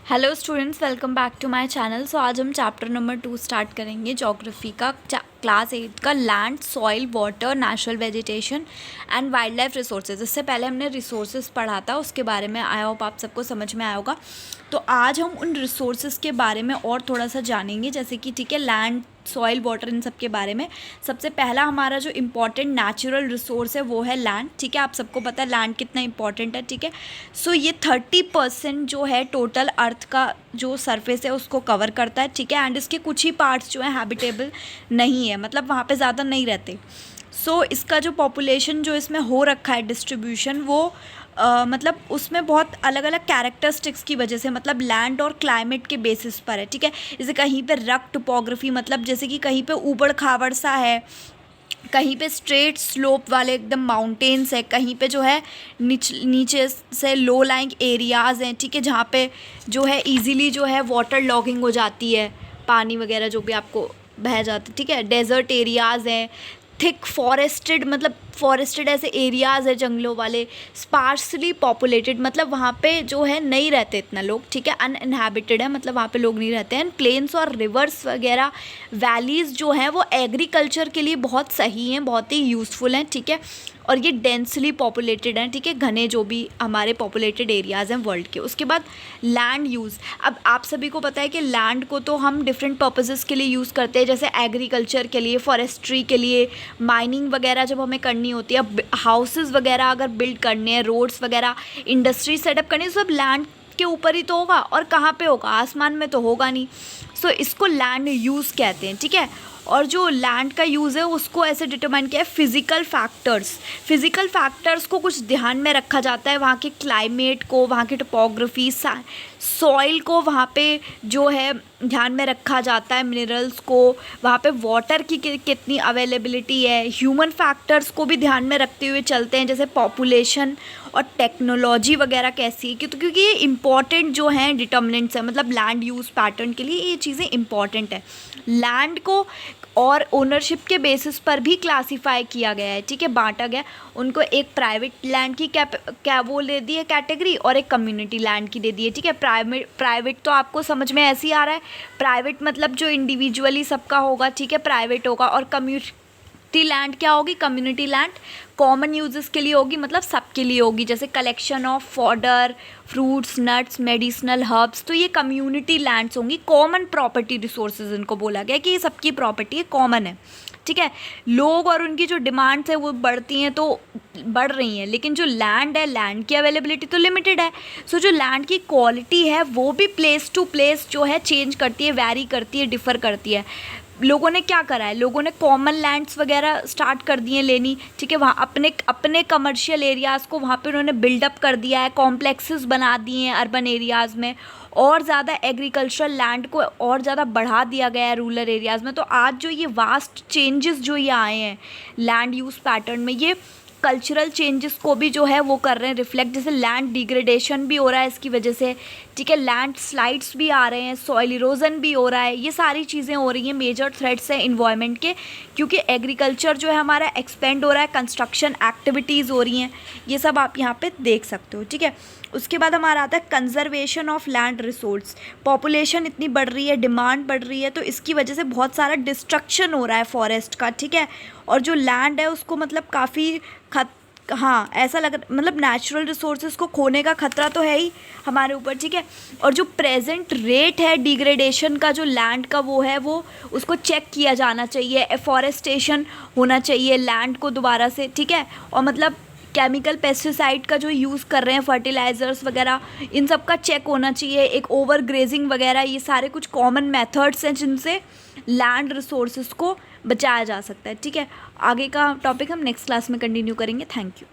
Hello students, welcome back to my channel. So आज हम chapter number 2 start करेंगे geography का, क्लास 8 का, land, soil, water, natural vegetation and wildlife resources. इससे पहले हमने रिसोर्सेज पढ़ा था, उसके बारे में आई होप आप सबको समझ में आया होगा। तो आज हम उन रिसोर्सेज के बारे में और थोड़ा सा जानेंगे, जैसे कि ठीक है, लैंड, सॉइल, वाटर, इन सब के बारे में। सबसे पहला हमारा जो इम्पॉर्टेंट नेचुरल रिसोर्स है वो है लैंड। ठीक है, आप सबको पता है लैंड कितना इंपॉर्टेंट है। ठीक है, सो ये 30% जो है टोटल अर्थ का जो सरफेस है उसको कवर करता है। ठीक है, एंड इसके कुछ ही पार्ट्स जो है हैबिटेबल नहीं है, मतलब वहाँ पे ज़्यादा नहीं रहते। सो इसका जो पॉपुलेशन जो इसमें हो रखा है डिस्ट्रीब्यूशन, वो मतलब उसमें बहुत अलग अलग कैरेक्टरिस्टिक्स की वजह से, मतलब लैंड और क्लाइमेट के बेसिस पर है। ठीक है, जैसे कहीं पे रफ टोपोग्राफी, मतलब जैसे कि कहीं पे ऊबड़ खाबड़ सा है, कहीं पे स्ट्रेट स्लोप वाले एकदम माउंटेन्स है, कहीं पे जो है नीचे से लो लाइंग एरियाज़ हैं। ठीक है, जहाँ पे जो है इजीली जो है वाटर लॉगिंग हो जाती है, पानी वगैरह जो भी आपको बह जाता है। ठीक है, डेजर्ट एरियाज़ हैं, थिक फॉरेस्टेड, मतलब फॉरेस्टेड ऐसे एरियाज़ है जंगलों वाले, स्पार्सली पॉपुलेटेड, मतलब वहाँ पे जो है नहीं रहते इतना लोग। ठीक है, अनइनहैबिटेड है, मतलब वहाँ पे लोग नहीं रहते हैं। प्लेन्स और रिवर्स वगैरह वैलीज़ जो हैं वो एग्रीकल्चर के लिए बहुत सही हैं, बहुत ही यूज़फुल हैं। ठीक है, और ये डेंसली पॉपुलेटेड हैं। ठीक है, घने जो भी हमारे पॉपुलेटेड एरियाज़ हैं वर्ल्ड के। उसके बाद लैंड यूज़। अब आप सभी को पता है कि लैंड को तो हम डिफरेंट पर्पसेस के लिए यूज़ करते हैं, जैसे एग्रीकल्चर के लिए, फॉरेस्ट्री के लिए, माइनिंग वगैरह जब हमें करनी होती है, हाउसेस वगैरह अगर बिल्ड करने हैं, रोड्स वगैरह, इंडस्ट्री सेटअप करनी है, सब लैंड के ऊपर ही तो होगा। और कहाँ पे होगा? आसमान में तो होगा नहीं। सो इसको लैंड यूज़ कहते हैं। ठीक है, और जो लैंड का यूज़ है उसको ऐसे डिटरमाइन किया है, फिज़िकल फैक्टर्स को कुछ ध्यान में रखा जाता है, वहाँ के क्लाइमेट को, वहाँ की टोपोग्राफी, सॉइल को वहाँ पे जो है ध्यान में रखा जाता है, मिनरल्स को, वहाँ पे वाटर की कितनी अवेलेबिलिटी है, ह्यूमन फैक्टर्स को भी ध्यान में रखते हुए चलते हैं, जैसे पॉपुलेशन और टेक्नोलॉजी वगैरह कैसी है, क्योंकि ये इंपॉर्टेंट जो हैं डिटर्मिनेंट्स है, मतलब लैंड यूज़ पैटर्न के लिए ये चीज़ें इंपॉर्टेंट है। लैंड को और ओनरशिप के बेसिस पर भी क्लासीफाई किया गया है। ठीक है, बांटा गया उनको, एक प्राइवेट लैंड की क्या वो दे दी है कैटेगरी, और एक कम्युनिटी लैंड की दे दी है। ठीक है, प्राइवेट तो आपको समझ में ऐसे ही आ रहा है, प्राइवेट मतलब जो इंडिविजुअली सबका होगा। ठीक है, प्राइवेट होगा। और कम्युनिटी लैंड क्या होगी? कम्युनिटी लैंड कॉमन यूजेस के लिए होगी, मतलब सबके लिए होगी, जैसे collection of fodder, fruits, nuts, medicinal herbs. तो ये कम्युनिटी लैंड्स होंगी, कॉमन प्रॉपर्टी रिसोर्सेज इनको बोला गया कि ये सबकी प्रॉपर्टी है, कॉमन है। ठीक है, लोग और उनकी जो डिमांड्स है वो बढ़ती हैं तो बढ़ रही हैं, लेकिन जो लैंड है, लैंड की अवेलेबिलिटी तो लिमिटेड है। सो जो लैंड की क्वालिटी है वो भी प्लेस टू प्लेस जो है चेंज करती है, वैरी करती है, डिफ़र करती है। लोगों ने क्या करा है? लोगों ने कॉमन लैंड्स वगैरह स्टार्ट कर दिए लेनी। ठीक है, वहाँ अपने कमर्शियल एरियाज़ को वहाँ पे उन्होंने बिल्डअप कर दिया है, कॉम्प्लेक्सेस बना दिए हैं अर्बन एरियाज़ में, और ज़्यादा एग्रीकल्चरल लैंड को और ज़्यादा बढ़ा दिया गया है रूरल एरियाज़ में। तो आज जो ये वास्ट चेंजेस जो ये आए हैं लैंड यूज़ पैटर्न में, ये कल्चरल चेंजेस को भी जो है वो कर रहे हैं रिफ्लेक्ट, जैसे लैंड डिग्रेडेशन भी हो रहा है इसकी वजह से। ठीक है, लैंड स्लाइड्स भी आ रहे हैं, सॉइल इरोजन भी हो रहा है, ये सारी चीज़ें हो रही हैं, मेजर थ्रेट्स हैं इन्वायरमेंट के, क्योंकि एग्रीकल्चर जो है हमारा एक्सपेंड हो रहा है, कंस्ट्रक्शन एक्टिविटीज़ हो रही हैं, ये सब आप यहाँ पे देख सकते हो। ठीक है, उसके बाद हमारा आता है conservation of land resource. Population इतनी बढ़ रही है, डिमांड बढ़ रही है, तो इसकी वजह से बहुत सारा डिस्ट्रक्शन हो रहा है फॉरेस्ट का। ठीक है, और जो लैंड है उसको मतलब काफ़ी हाँ ऐसा लग, मतलब नेचुरल रिसोर्सेज को खोने का खतरा तो है ही हमारे ऊपर। ठीक है, और जो प्रेजेंट रेट है डिग्रेडेशन का जो लैंड का वो है, वो उसको चेक किया जाना चाहिए, एफॉरेस्टेशन होना चाहिए लैंड को दोबारा से। ठीक है, और मतलब केमिकल पेस्टिसाइड का जो यूज़ कर रहे हैं, फर्टिलाइज़र्स वगैरह, इन सब का चेक होना चाहिए, एक ओवर ग्रेजिंग वगैरह, ये सारे कुछ कॉमन मेथड्स हैं जिनसे लैंड रिसोर्सेज को बचाया जा सकता है। ठीक है, आगे का टॉपिक हम नेक्स्ट क्लास में कंटिन्यू करेंगे। Thank you.